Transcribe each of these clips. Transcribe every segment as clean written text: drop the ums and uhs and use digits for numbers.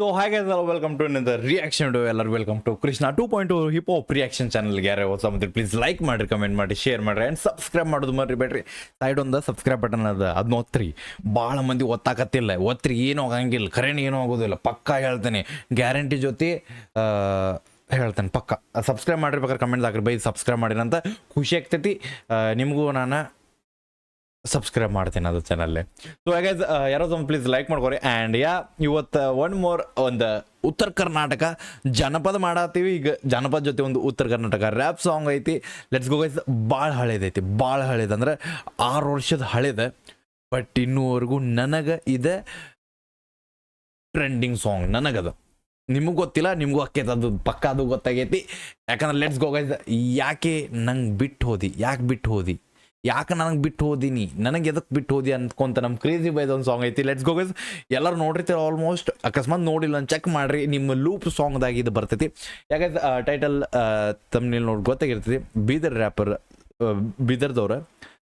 So ಹಾಗೆ welcome to reaction to ಎಲ್ಲರೂ welcome to Krishna 2.2 hip hop reaction ಚಾನಲ್ಗೆ ಯಾರು ಹೊಸ ಬಂದ್ರೆ ಪ್ಲೀಸ್ ಲೈಕ್ ಮಾಡಿರಿ, ಕಮೆಂಟ್ ಮಾಡಿ, ಶೇರ್ ಮಾಡಿರಿ ಆ್ಯಂಡ್ ಸಬ್ಸ್ಕ್ರೈಬ್ ಮಾಡೋದು ಮರಿಬೇಡ್ರಿ. ಸೈಡ್ ಒಂದು ಸಬ್ಸ್ಕ್ರೈಬ್ ಬಟನ್ ಅದನ್ನ ಒತ್ತಿರಿ. ಭಾಳ ಮಂದಿ ಒತ್ತಾಕತ್ತಿಲ್ಲ, ಒತ್ತಿರಿ ಏನೂ ಆಗಂಗಿಲ್ಲ, ಕರೆಂಟ್ ಏನೂ ಆಗೋದಿಲ್ಲ, ಪಕ್ಕಾ ಹೇಳ್ತೇನೆ, ಗ್ಯಾರಂಟಿ ಜೊತೆ ಹೇಳ್ತೇನೆ ಪಕ್ಕ. ಸಬ್ಸ್ಕ್ರೈಬ್ ಮಾಡಿರ್ಬೇಕಾದ್ರೆ ಕಮೆಂಟ್ ಹಾಕ್ರಿ, ಬೈ ಸಬ್ಸ್ಕ್ರೈಬ್ ಮಾಡಿರಿ ಅಂತ ಖುಷಿ ಆಗ್ತೈತಿ. ನಿಮಗೂ ನಾನು ಸಬ್ಸ್ಕ್ರೈಬ್ ಮಾಡ್ತೀನಿ ಅದು ಚಾನಲ್ಲೇ. ಸೊ ಹಾಗೆ ಯಾರೋ ಒಂದು ಪ್ಲೀಸ್ ಲೈಕ್ ಮಾಡ್ಕೊರಿ. ಆ್ಯಂಡ್ ಇವತ್ತು ಒಂದು ಉತ್ತರ ಕರ್ನಾಟಕ ಜನಪದ ಮಾಡತ್ತೀವಿ. ಈಗ ಜನಪದ ಜೊತೆ ಒಂದು ಉತ್ತರ ಕರ್ನಾಟಕ ರ್ಯಾಪ್ ಸಾಂಗ್ ಐತಿ. Let's go guys. ಭಾಳ ಹಳೇದೈತಿ, ಭಾಳ ಹಳೇದಂದ್ರೆ 6 ವರ್ಷದ ಹಳೇದ. ಬಟ್ ಇನ್ನೂವರೆಗೂ ನನಗೆ ಇದೆ ಟ್ರೆಂಡಿಂಗ್ ಸಾಂಗ್. ನನಗದು ನಿಮಗೆ ಗೊತ್ತಿಲ್ಲ, ನಿಮಗೂ ಅಕ್ಕೈತೆ, ಅದು ಪಕ್ಕ ಅದು ಗೊತ್ತಾಗೈತಿ. ಯಾಕಂದ್ರೆ ಲೆಟ್ಸ್ ಗೋ ಗೈಸ್. ಯಾಕೆ ನಂಗೆ ಬಿಟ್ಟು ಹೋದಿ, ಯಾಕೆ ನನಗೆ ಬಿಟ್ಟು ಹೋದಿನಿ, ನನಗೆ ಎದಕ್ಕೆ ಬಿಟ್ಟು ಹೋದಿ ಅಂದ್ಕೊಂತ ನಮ್ಮ ಕ್ರೇಜಿ ಬೈದ ಒಂದು ಸಾಂಗ್ ಐತಿ. Let's go guys. ಎಲ್ಲರೂ ನೋಡಿರ್ತೀರ ಆಲ್ಮೋಸ್ಟ್. ಅಕಸ್ಮಾತ್ ನೋಡಿಲ್ಲ ಚೆಕ್ ಮಾಡಿರಿ, ನಿಮ್ಮ ಲೂಪ್ ಸಾಂಗ್ದಾಗ ಇದು ಬರ್ತೈತಿ. ಯಾಕಂದ್ರೆ ಟೈಟಲ್ ತಮ್ಮನೇಲಿ ನೋಡಿ ಗೊತ್ತಾಗಿರ್ತೈತಿ. ಬೀದರ್ ರ್ಯಾಪರ್, ಬೀದರ್ದವ್ರ.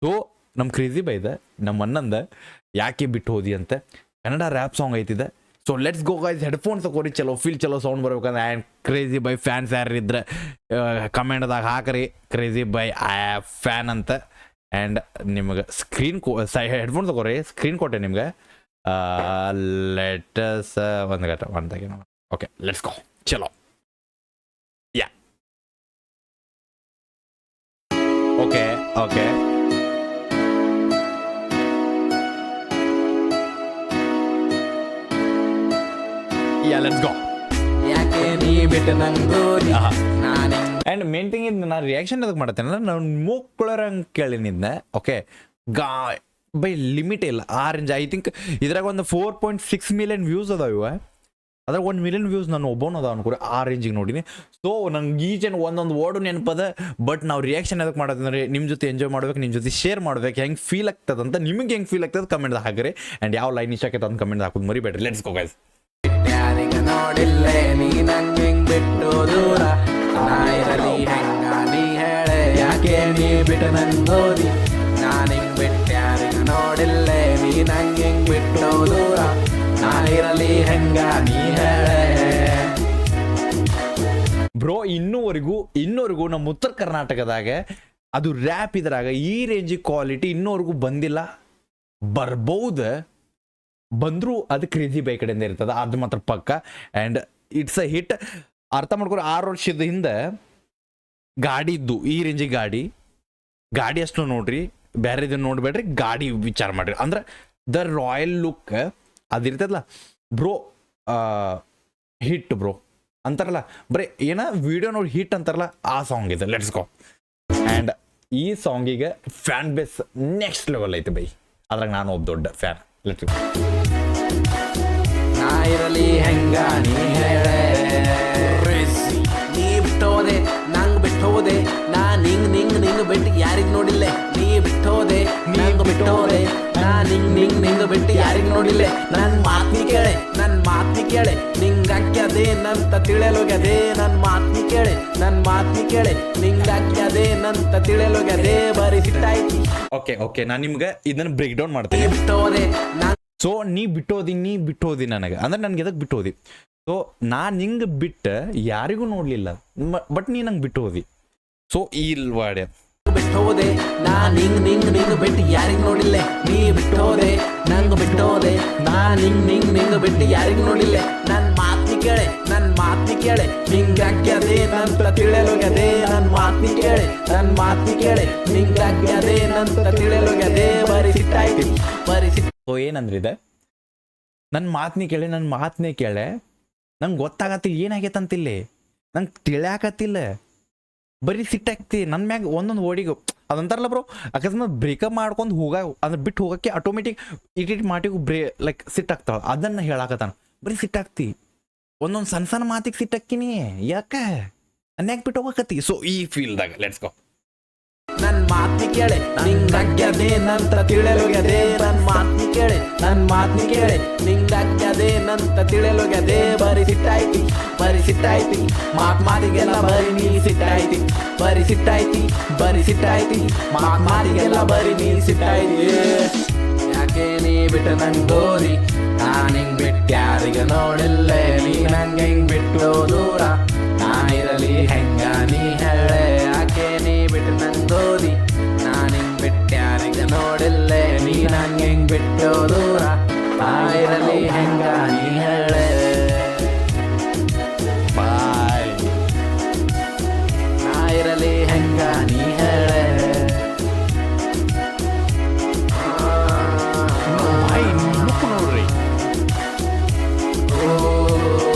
ಸೊ ನಮ್ಮ ಕ್ರೇಜಿ ಬೈದ ನಮ್ಮ ಅಣ್ಣಂದ ಯಾಕೆ ಬಿಟ್ಟು ಹೋದಿ ಅಂತ ಕನ್ನಡ ರ್ಯಾಪ್ ಸಾಂಗ್ ಐತಿದೆ. So let's go guys. Headphones ತಗೋರಿ, ಚಲೋ ಫೀಲ್ ಚಲೋ ಸೌಂಡ್ ಬರ್ಬೇಕಂದ್ರೆ. ಆ್ಯಂಡ್ ಕ್ರೇಜಿ ಬೈ ಫ್ಯಾನ್ಸ್ ಯಾರು ಇದ್ರೆ ಕಮೆಂಟ್ದಾಗ ಹಾಕ್ರಿ, ಕ್ರೇಜಿ ಬೈ ಫ್ಯಾನ್ ಅಂತ. ಆ್ಯಂಡ್ ನಿಮಗೆ ಸ್ಕ್ರೀನ್ ಹೆಡ್ಫೋನ್ ತಗೋರಿ, ಸ್ಕ್ರೀನ್ ಕೊಟ್ಟೆ ನಿಮ್ಗೆ. ಲೆಟಸ್ ಒಂದಾಗಿ ಓಕೆ, ಲೆಟ್ಸ್ ಗೋ. ಚಲೋ ಯಾ okay okay. Yeah let's go. And main thing ಇದು ನಾನು ರಿಯಾಕ್ಷನ್ ಅದಕ್ಕೆ ಮಾಡ್ತೇನೆ ಅಂದ್ರೆ ನಾನು ಮೂಕ್ಕೊಳರಂಗೆ ಕೇಳಿನಿದ್ದೆ. ಓಕೆ, ಬೈ ಲಿಮಿಟ್ ಇಲ್ಲ, ಆ ರೇಂಜ್. ಐ ಥಿಂಕ್ ಇದ್ರಾಗ ಒಂದು 4.6 ಮಿಲಿಯನ್ ವ್ಯೂಸ್ ಅದಾವ. ಇವ ಅದ್ರಾಗ 1 ಮಿಲಿಯನ್ ವ್ಯೂಸ್ ನಾನು ಒಬ್ಬನ ಅದಾವ ಅನ್ಕೋರಿ, ಆ ರೇಂಜಿಗೆ ನೋಡಿನಿ. ಸೊ ನಂಗೆ ಈಜನ್ ಒಂದೊಂದು ವರ್ಡು ನೆನಪದ. ಬಟ್ ನಾವು ರಿಯಾಕ್ಷನ್ ಅದಕ್ಕೆ ಮಾಡೋದಂದ್ರೆ ನಿಮ್ಮ ಜೊತೆ ಎಂಜಾಯ್ ಮಾಡ್ಬೇಕು, ನಿಮ್ಮ ಜೊತೆ ಶೇರ್ ಮಾಡ್ಬೇಕು. ಹೆಂಗೆ ಫೀಲ್ ಆಗ್ತದಂತ, ನಿಮಗೆ ಹೆಂಗೆ ಫೀಲ್ ಆಗ್ತದೆ ಕಮೆಂಟ್ ಹಾಕಿರಿ. ಆ್ಯಂಡ್ ಯಾವ ಲೈನ್ ಇಷ್ಟ ಆಕೈತೆ ಅಂತ ಕಮೆಂಟ್ ಹಾಕೋದು ಮರಿಬೇಡ್ರಿ. Let's go guys. ನೋಡಿಲ್ಲೇ ನೀ ನಂಗೆ ಬಿಟ್ಟು ದೂರ, ನಾಯಿರಲಿ ಹೆಂಗ ನೀ ಹೇಳೆ, ಯಾಕೆ ನೀ ಬಿಟ್ಟು ನಂಗೋದಿ, ನಾನು ಹಿಂಗ್ ಬಿಟ್ಟು ಯಾರಿಗ ನೋಡಿಲ್ಲೇ ನೀ ನಂಗೆ ಬಿಟ್ಟು ದೂರ, ನಾನಿರಲಿ ಹೆಂಗ ನೀ ಹೇಳೆ. ಬ್ರೋ ಇನ್ನೂವರೆಗೂ ನಮ್ಮ ಉತ್ತರ ಕರ್ನಾಟಕದಾಗ ಅದು ರ್ಯಾಪ್ ಇದ್ರಾಗ ಈ ರೇಂಜಿಗೆ ಕ್ವಾಲಿಟಿ ಇನ್ನೂವರೆಗೂ ಬಂದಿಲ್ಲ. ಬರ್ಬೋದು, ಬಂದರೂ ಅದು ಕ್ರೇಜಿ ಬೈ ಕಡೆಯಿಂದ ಇರ್ತದೆ, ಅದು ಮಾತ್ರ ಪಕ್ಕ. And it's a hit. ಅರ್ಥ ಮಾಡ್ಕೊರಿ, 6 ವರ್ಷದ ಹಿಂದೆ ಗಾಡಿ ಇದ್ದು ಈ ರೇಂಜಿಗೆ ಗಾಡಿ ಅಷ್ಟು ನೋಡ್ರಿ, ಬೇರೆದನ್ನು ನೋಡ್ಬೇಡ್ರಿ, ಗಾಡಿ ವಿಚಾರ ಮಾಡ್ರಿ. ಅಂದ್ರೆ ದ ರಾಯಲ್ ಲುಕ್ ಅದಿರ್ತದಲ್ಲ ಬ್ರೋ, ಹಿಟ್ ಬ್ರೋ ಅಂತಾರಲ್ಲ, ಬರೀ ಏನ ವಿಡಿಯೋ ನೋಡಿ ಹಿಟ್ ಅಂತಾರಲ್ಲ, ಆ ಸಾಂಗ್ ಇದೆ. Let's go. ಆ್ಯಂಡ್ ಈ ಸಾಂಗಿಗೆ ಫ್ಯಾನ್ ಬೇಸ್ ನೆಕ್ಸ್ಟ್ ಲೆವೆಲ್ ಐತೆ ಬೈ. ಅದ್ರಾಗ ನಾನು ಒಬ್ಬ ದೊಡ್ಡ ಫ್ಯಾನ್. Let's go. ನಾಯಿರಲಿ ಹೆಂಗ ನೀ ಹೇಳೆ, ನೀ ಬಿಟ್ಟೋದೆ ನಂಗೆ ಬಿಟ್ಟೋದೆ, ನಾನು ನಿಂಗ್ ಬಿಟ್ಟು ಯಾರಿಗ್ ನೋಡಿಲ್ಲೆ, ನೀ ಬಿಟ್ಟೋದೆ ನಂಗೆ ಬಿಟ್ಟೋದೆ, ನಾನು ನಿಂಗ್ ಬಿಟ್ಟು ಯಾರಿಗ್ ನೋಡಿಲ್ಲೆ, ನನ್ನ ಮಾತ್ನಿ ಕೇಳೆ ನಿಂಗಾಕ್ಯದೇನಂತ ತಿಳಿಯಲೋಗ್ಯದೆ, ನನ್ನ ಮಾತ್ನಿ ಕೇಳೆ ನಿಂಗಾಕ್ಯದೇನಂತ ತಿಳಿಯಲೋಗ್ಯದೆ, ಬರೀ ಸಿಟ್ಟಾಯ್ತಿ. ಓಕೆ ನಾನು ನಿಮ್ಗೆ ಇದನ್ನ ಬ್ರೇಕ್ ಡೌನ್ ಮಾಡ್ತೀನಿ. ಬಿಟ್ಟೋದೆ ಸೊ ನೀ ಬಿಟ್ಟೋದಿ ನನಗೆ ಅಂದ್ರೆ ನನ್ಗೆ ಎದಕ್ಕೆ ಬಿಟ್ಟೋದಿ. ಸೊ ನಾನು ಹಿಂಗೆ ಬಿಟ್ಟು ಯಾರಿಗೂ ನೋಡಲಿಲ್ಲ, ಬಟ್ ನೀ ನಂಗೆ ಬಿಟ್ಟೋದಿ. ಸೊ ಈ ವಾಡೆ ಬಿಟ್ಟೋದೆ, ನಾನು ನಿಂಗ್ ಬಿಟ್ಟು ಯಾರಿಗ್ ನೋಡಿಲ್ಲೆ, ನೀ ಬಿಟ್ಟೋದೆ ನಂಗೆ ಬಿಟ್ಟೋದೆ, ನಾನು ನಿಂಗ್ ಬಿಟ್ಟು ಯಾರಿಗ್ ನೋಡಿಲ್ಲೆ, ನನ್ನ ಮಾತ್ನಿ ಕೇಳೆ ನಿಂಗಾಕ್ಯದೇನಂತ ತಿಳಿಯಲೋಗ್ಯದೆ, ನನ್ನ ಮಾತ್ನಿ ಕೇಳೆ ನಿಂಗಾಕ್ಯದೇನಂತ ತಿಳಿಯಲೋಗ್ಯದೆ, ಬರೀ ಸಿಟ್ಟಾಯ್ತಿ. ಸೊ ಏನಂದ್ರೆ ಇದೆ, ನನ್ನ ಮಾತನ್ನೇ ಕೇಳೆ ನಂಗೆ ಗೊತ್ತಾಗತ್ತಿಲ್ಲ ಏನಾಗೈತೆ ಅಂತಿಲ್ಲಿ, ನಂಗೆ ತಿಳಿಯಾಕತ್ತಿಲ್ಲ, ಬರೀ ಸಿಟ್ಟಾಗ್ತಿ ನನ್ನ ಮ್ಯಾಗ ಒಂದೊಂದು ಓಡಿಗೂ. ಅದಂತಾರಲ್ಲ ಬ್ರೋ, ಅಕಸ್ಮಾತ್ ಬ್ರೇಕಪ್ ಮಾಡ್ಕೊಂಡು ಅಂದ್ರೆ ಬಿಟ್ಟು ಹೋಗೋಕ್ಕೆ ಆಟೋಮೆಟಿಕ್ ಇಟಿಟ್ ಮಾಟಿಗೂ ಲೈಕ್ ಸಿಟ್ಟಾಗ್ತಾವ. ಅದನ್ನು ಹೇಳಾಕತ್ತಾನ, ಬರೀ ಸಿಟ್ಟಾಗ್ತಿ, ಒಂದೊಂದು ಸಣ್ಣ ಮಾತಿಗೆ ಸಿಟ್ಟಾಕ್ತೀನಿ, ಯಾಕೆ ಅನ್ಯಾಕೆ ಬಿಟ್ಟು ಹೋಗಕತ್ತಿ. ಸೊ ಈ ಫೀಲ್ದಾಗ ಲೆಟ್ಸ್ ಗೋ. ನನ್ನ ಮಾತ್ನಿ ಕೇಳೆ ನಿಂಗಾಕ್ಯದೇನಂತ ತಿಳಿಯಲೋಗ್ಯದೆ, ನನ್ನ ಮಾತ್ನಿ ಕೇಳೆ ನಿಂಗಾಕ್ಯದೇನಂತ ತಿಳಿಯಲೋಗ್ಯದೆ, ಬರೀ ಸಿಟ್ಟಾಯ್ತಿ ಮಾತಿಗೆಲ್ಲ ಬರೀ ನೀ ಸಿಟ್ಟಾಯ್ತಿ, ಮಾತಿಗೆಲ್ಲ ಬರೀ ನೀ ಸಿಟ್ಟಾಯ್ತಿ. ಯಾಕೆ ನೀ ಬಿಟ್ಟು ನಂಗೋದಿ, ನಾನು ಹಿಂಗ್ ಬಿಟ್ಟು ಯಾರಿಗ ನೋಡಿಲ್ಲೆ, ಬಿಟ್ಟು ದೂರ ನಾ ಇರಲಿ ಹೆಂಗ ನೀ ಹೇಳೆ ಯಾಕೆ ನೀ ಬಿಟ್ಟು ನಂಗೋದಿ ನಾ ನಿಂಗ್ ಬಿಟ್ಟ್ಯಾರಿಗ ನೋಡಿಲ್ಲೆ ನೀ ನಂಗೆ ಹೆಂಗ್ ಬಿಟ್ಟು ದೂರ ನಾ ಇರಲಿ ಹೆಂಗ ನೀ ಹೇಳೆ ಬಾಯ್. ನಾ ಇರಲಿ ಹೆಂಗ ನೀ ಹೇಳೆ ಬಾಯ್ look ನೋಡ್ರಿ.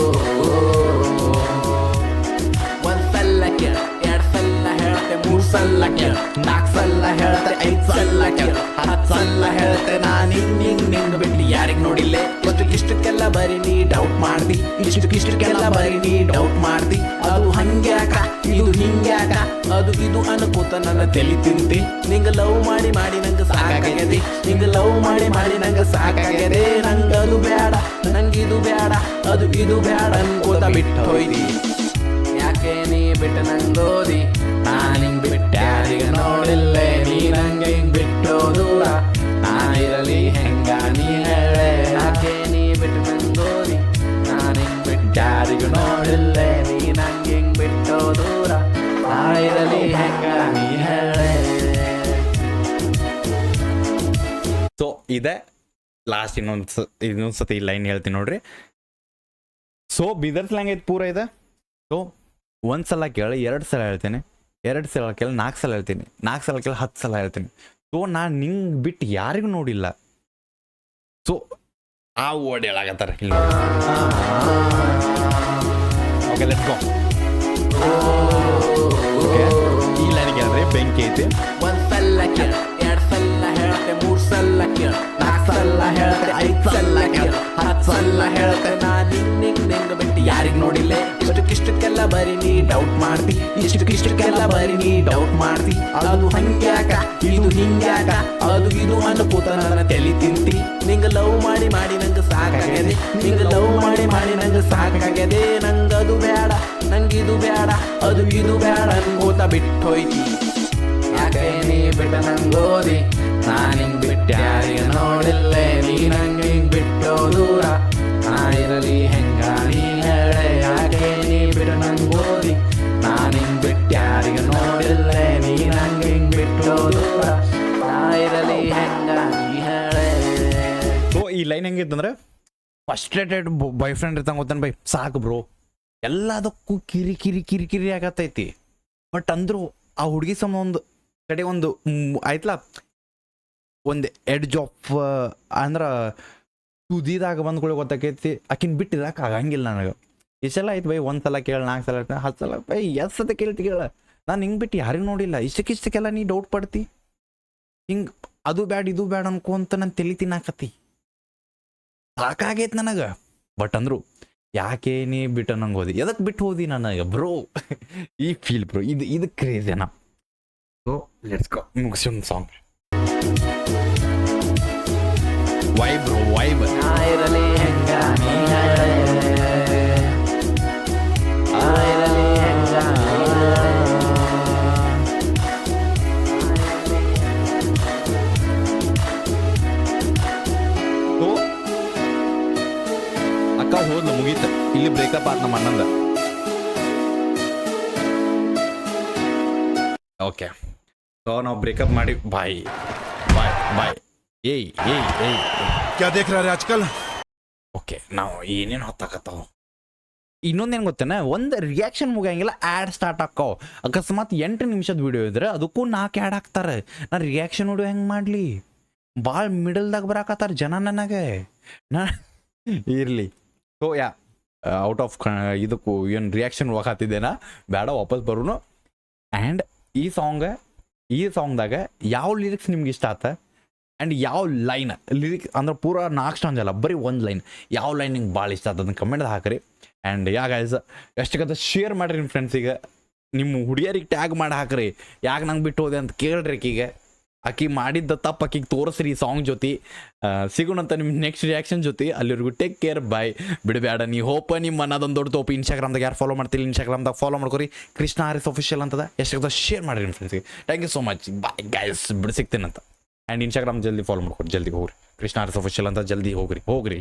ಒಂದ್ ಸಲ ಕೇಳ ಎರಡ್ ಸಲ ಹೇಳ್ತೆ ಮೂರ್ ಸಲ ಕೇಳ ನಾಲ್ಕ್ ಸಲ ಹೇಳ್ತೆ ಐದ್ ಸಲ ಕೇಳ ಹತ್ ಸಲ ಹೇಳ್ತೆ ನಾನ್ ಹಿಂಗ್ ಬಿಟ್ಟು ಯಾರಿಗ್ ನೋಡಿಲ್ಲ ಇಷ್ಟಕ್ಕೆಲ್ಲ ಬರೀ ನೀ ಡೌಟ್ ಮಾಡ್ದಿ ಇಷ್ಟಕ್ಕೆಲ್ಲ ಬರೀ ನೀ ಡೌಟ್ ಮಾಡ್ದಿ ಅದು ಹಂಗ್ಯಾಕ ಇದು ಹಿಂಗ್ಯಾಕ ಅದು ಇದು ಅನ್ಕೋತ ನನ್ನ ತಲಿ ತಿಂತಿ ನಿಂಗ ಲವ್ ಮಾಡಿ ನಂಗ ಸಾಕಾಗ್ಯದೆ ನಿಂಗ ಲವ್ ಮಾಡಿ ನಂಗ ಸಾಕಾಗ್ಯದೆ ನಂಗ ಅದು ಬೇಡ ನಂಗಿದು ಬೇಡ ಅದು ಇದು ಬೇಡ ಅನ್ಕೋತ ಬಿಟ್ಟು ಹೋಯ್ದಿ ಯಾಕೆ ನೀ ಬಿಟ್ಟು ನಂಗೋದಿ ನಾನ್ ಹಿಂಗ್ ಬಿಟ್ಟ್ಯಾರಿಗ ನೋಡಿಲ್ಲೆ ನೀ ನಂಗೆ ಹಿಂಗ್ ಬಿಟ್ಟು ದೂರ ನಾ ಇರಲಿ ಹೆಂಗ ನೀ ಹೇಳೆ ಯಾಕೆ ನೀ ಬಿಟ್ಟು ನಂಗೋದಿ ನಾನ್ ಹಿಂಗ್ ಬಿಟ್ಟ್ಯಾರಿಗ ನೋಡಿಲ್ಲೆ ನೀ ನಂಗೆ ಹಿಂಗ್ ಬಿಟ್ಟು ದೂರ ನಾ ಇರಲಿ ಹೆಂಗ ನೀ ಹೇಳೆ ಸೊ ಇದೆ ಲಾಸ್ಟ್ ಇನ್ನೊಂದು ಸತಿ ಲೈನ್ ಹೇಳ್ತೀನಿ ನೋಡ್ರಿ. ಸೊ ಬೀದರ್ ಸ್ಲ್ಯಾಂಗ್ ಐತೆ ಪೂರ ಇದೆ. ಸೊ ಒಂದು ಸಲ ಕೇಳಿ 2 ಸಲ ಹೇಳ್ತೀನಿ, 2 ಸಲ ಕೇಳಿ 4 ಸಲ ಹೇಳ್ತೀನಿ, 4 ಸಲ ಕೇಳಿ 10 ಸಲ ಹೇಳ್ತೀನಿ. ಸೊ ನಾನು ನಿಂಗೆ ಬಿಟ್ಟು ಯಾರಿಗೂ ನೋಡಿಲ್ಲ. ಸೊ ಆ ವರ್ಡ್ ಹೇಳಾಕತ್ತಾರೆ ಇಲ್ಲಿ. Okay let's go. ಓಕೆ ಈ ಲೈನಿಗೆ ಅಂದ್ರೆ ಬೆಂಕಿ ಐತಿ. ಒಂದ್ ಸಲ ಕೇಳ ಎರಡ್ ಸಲ ಹೇಳ್ತೆ ಮೂರ್ ಸಲ ಕೇಳ ನಾಲ್ಕ್ ಸಲ ಹೇಳ್ತೆ ಐದ್ ಸಲ ಕೇಳ ಹತ್ ಸಲ ಹೇಳ್ತೆ ನಾನ್ ನಿಂಗ್ ಬಿಟ್ಟು ಯಾರಿಗ್ ನೋಡಿಲ್ಲ ಇಷ್ಟಕ್ಕೆಲ್ಲ ಬರೀ ನೀ ಡೌಟ್ ಮಾಡ್ತಿ ಇಷ್ಟಕ್ಕೆಲ್ಲ ಬರೀ ನೀ ಡೌಟ್ ಮಾಡ್ತಿ ಅದು ಹಂಗ್ಯಾಕ ಇದು ಹಿಂಗ್ಯಾಕ ಅದು ಇದು ಅನ್ಕೋತ ನನ್ನ ತಲಿ ತಿಂತಿ ನಿಂಗ ಲವ್ ಮಾಡಿ ನಂಗ ಸಾಕಾಗ್ಯದೆ ನಿಂಗ ಲವ್ ಮಾಡಿ ನಂಗ ಸಾಕಾಗ್ಯದೆ ನಂಗ ಅದು ಬೇಡ ನಂಗಿದು ಬೇಡ ಅದು ಇದು ಬೇಡ ಅನ್ಕೋತ ಬಿಟ್ಟು ಹೋಯ್ತಿ ಯಾಕೆ ನೀ ಬಿಟ್ಟ ನಂಗೋದಿ ನಾನ್ ಹಿಂಗ್ ಬಿಟ್ಟ್ಯಾರಿಗ ನೋಡಿಲ್ಲೆ ನೀ ನಂಗೆ ಹಿಂಗ್ ಬಿಟ್ಟು ದೂರ ನಾ ಇರಲಿ ಹೆಂಗ ನೀ ಹೇಳೆ ಯಾಕೆ ನೀ ಬಿಟ್ಟ ನಂಗೋದಿ ನಾನ್ ಹಿಂಗ್ ಬಿಟ್ಟ್ಯಾರಿಗ ನೋಡಿಲ್ಲೆ ನೀ ನಂಗೆ ಹಿಂಗ್ ಬಿಟ್ಟು ದೂರ ನಾ ಇರಲಿ ಹೆಂಗ ನೀ ಹೇಳೆ. ಸೊ ಈ ಲೈನ್ ಹೆಂಗಿತ್ತಂದ್ರೆ ಫಸ್ಟ್ರೇಟೆಡ್ ಬಾಯ್ ಫ್ರೆಂಡ್ ಇರ್ತಾನೆ ಗೊತ್ತಾನೆ ಬೈ ಸಾಕು ಬ್ರೋ ಎಲ್ಲದಕ್ಕೂ ಕಿರಿ ಆಗತ್ತೈತಿ. ಬಟ್ ಅಂದ್ರು ಆ ಹುಡುಗಿ ಸಮ ಒಂದು ಕಡೆ ಒಂದು ಆಯ್ತಲ್ಲ ಒಂದು ಎಡ್ಜ್ ಆಫ್ ಅಂದ್ರೆ ತುದಿದಾಗ ಬಂದ್ಕೊಳ್ಳಿ ಗೊತ್ತಾಕೈತಿ ಆಕಿನ ಬಿಟ್ಟಿದಾಕ ಆಗಂಗಿಲ್ಲ ನನಗೆ. ಇಷ್ಟೆಲ್ಲ ಆಯ್ತು ಬೈ 1 ಸಲ ಕೇಳ 4 ಸಲ 10 ಸಲ ಬೈ ಎಷ್ಟು ಸತ ಕೇಳ್ತಿ ಕೇಳ ನಾನು ಹಿಂಗೆ ಬಿಟ್ಟು ಯಾರಿಗೂ ನೋಡಿಲ್ಲ. ಇಷ್ಟಕ್ಕೆಲ್ಲ ನೀ ಡೌಟ್ ಪಡ್ತಿ ಹಿಂಗೆ ಅದು ಬ್ಯಾಡ ಇದು ಬ್ಯಾಡ ಅನ್ಕೊಂತ ನಾನು ತಲೆ ತಿನ್ನಾಕತ್ತಿ ಸಾಕಾಗೈತೆ ನನಗೆ. ಬಟ್ ಅಂದ್ರು ಯಾಕೆ ನೀ ಬಿಟ್ಟು ನಂಗೆ ಹೋದಿ ಎದಕ್ಕೆ ಬಿಟ್ಟು ಹೋದಿ ನನಗೆ ಬ್ರೋ ಈ ಫೀಲ್ ಬ್ರೋ ಇದು ಕ್ರೇಜಿನ. ಸೊ ಲೆಟ್ಸ್ ಗೋ ಮುಗಿಸಿ ಒಂದು ಸಾಂಗ್ ವೈಬ್ ಬ್ರೋ ವೈಬ್. ನಾ ಇರಲಿ ಹೆಂಗ ನೀ ಹೇಳೆ ನಾ ಇರಲಿ ಹೆಂಗ ನೀ ಹೇಳೆ. ಸೊ ಅಕ್ಕ ಹೋದ್ಲು ಮುಗೀತ ಇಲ್ಲಿ ಬ್ರೇಕಪ್ ಆದ ನಮ್ಮ ಅಣ್ಣಂದ. ಓಕೆ ಸೊ ನಾವು ಬ್ರೇಕಪ್ ಮಾಡಿ ಬಾಯ್ ಬಾಯ್ ಬಾಯ್ ಏಯ್ ಏಯ್ ಏಯ್ क्या देख रहा है आजकल? ಓಕೆ ನಾವು ಏನೇನು ಹೊತ್ತಾಕತ್ತಾವ. ಇನ್ನೊಂದೇನು ಗೊತ್ತೇನೆ ಒಂದು ರಿಯಾಕ್ಷನ್ ಮುಗಿಯಂಗಿಲ್ಲ ಆ್ಯಡ್ ಸ್ಟಾರ್ಟ್ ಆಕ್ಕೋ. ಅಕಸ್ಮಾತ್ 8 ನಿಮಿಷದ ವಿಡಿಯೋ ಇದ್ರೆ ಅದಕ್ಕೂ 4 ಆ್ಯಡ್ ಹಾಕ್ತಾರೆ. ನಾನು ರಿಯಾಕ್ಷನ್ ವಿಡಿಯೋ ಹೆಂಗೆ ಮಾಡಲಿ ಭಾಳ ಮಿಡಲ್ದಾಗ ಬರಾಕತ್ತಾರ ಜನ ನನಗೆ ನಾ ಇರಲಿ. ಸೊ ಯಾ ಔಟ್ ಆಫ್ ಇದಕ್ಕೂ ಏನು ರಿಯಾಕ್ಷನ್ ಹೋಗಾತಿದ್ದೇನಾ ಬೇಡ ವಾಪಸ್ ಬರೋನು. ಆ್ಯಂಡ್ ಈ ಸಾಂಗ್ದಾಗ ಯಾವ ಲಿರಿಕ್ಸ್ ನಿಮ್ಗೆ ಇಷ್ಟ ಆತ ಆ್ಯಂಡ್ ಯಾವ ಲೈನ್ ಲಿರಿಕ್ಸ್ ಅಂದ್ರೆ ಪೂರ 4 ಸ್ಟಾಂಜ್ ಅಲ್ಲ ಬರೀ 1 ಲೈನ್ ಯಾವ ಲೈನ್ ನಿಂಗೆ ಭಾಳ ಇಷ್ಟ ಆತ ಅದನ್ನು ಕಮೆಂಟ್ದಾಗ ಹಾಕ್ರಿ. ಆ್ಯಂಡ್ ಗೈಸ್ ಎಷ್ಟಕ್ಕಂತ ಶೇರ್ ಮಾಡಿರಿ ನಿಮ್ಮ ಫ್ರೆಂಡ್ಸಿಗೆ, ನಿಮ್ಮ ಹುಡುಗಿಯರಿಗೆ ಟ್ಯಾಗ್ ಮಾಡಿ ಹಾಕ್ರಿ. ಯಾಕೆ ನಂಗೆ ಬಿಟ್ಟು ಹೋದೆ ಅಂತ ಕೇಳ್ರಿ ಆಕಿಗೆ. ಆಕಿ ಮಾಡಿದ್ದ ತಪ್ಪು ಆಕಿಗೆ ತೋರಿಸ್ರಿ ಈ ಸಾಂಗ್ ಜೊತೆ. ಸಿಗೋಣಂತ ನಿಮ್ಮ ನೆಕ್ಸ್ಟ್ ರಿಯಾಕ್ಷನ್ ಜೊತೆ. ಅಲ್ಲಿವರೆಗೂ ಟೇಕ್ ಕೇರ್ ಬಾಯ್. ಬಿಡಬೇಡ ನೀ ಹೋಪ ನಿಮ್ಮ ಅನ್ನೋದೊಂದು ದೊಡ್ಡ ತೋಪು. ಇನ್ಸ್ಟಾಗ್ರಾಮ್ದಾಗ ಯಾರು ಫಾಲೋ ಮಾಡ್ತಿಲ್ಲ ಇನ್ಸ್ಟಾಗ್ರಾಮ್ದಾಗ ಫಾಲೋ ಮಾಡ್ಕೊರಿ. ಕೃಷ್ಣ ಆರಿಸ್ ಅಫಿಷಿಯಲ್ ಅಂತದ ಎಷ್ಟಕ್ಕಂತ ಶೇರ್ ಮಾಡಿರಿ ನಿಮ್ಮ ಫ್ರೆಂಡ್ಸಿಗೆ. Thank you so much bye guys ಬಿಡು ಸಿಗ್ತೇನಂತ. ಆ್ಯಂಡ್ ಇನ್ಸ್ಟಾಗ್ರಾಮ್ ಜಲ್ದಿ ಫಾಲೋ ಮಾಡ್ಕೊರಿ ಜಲ್ದಿ ಹೋಗ್ರಿ. ಕೃಷ್ಣ ಆರಿಸ್ ಅಫಿಷಿಯಲ್ ಅಂತ ಜಲ್ದಿ ಹೋಗ್ರಿ.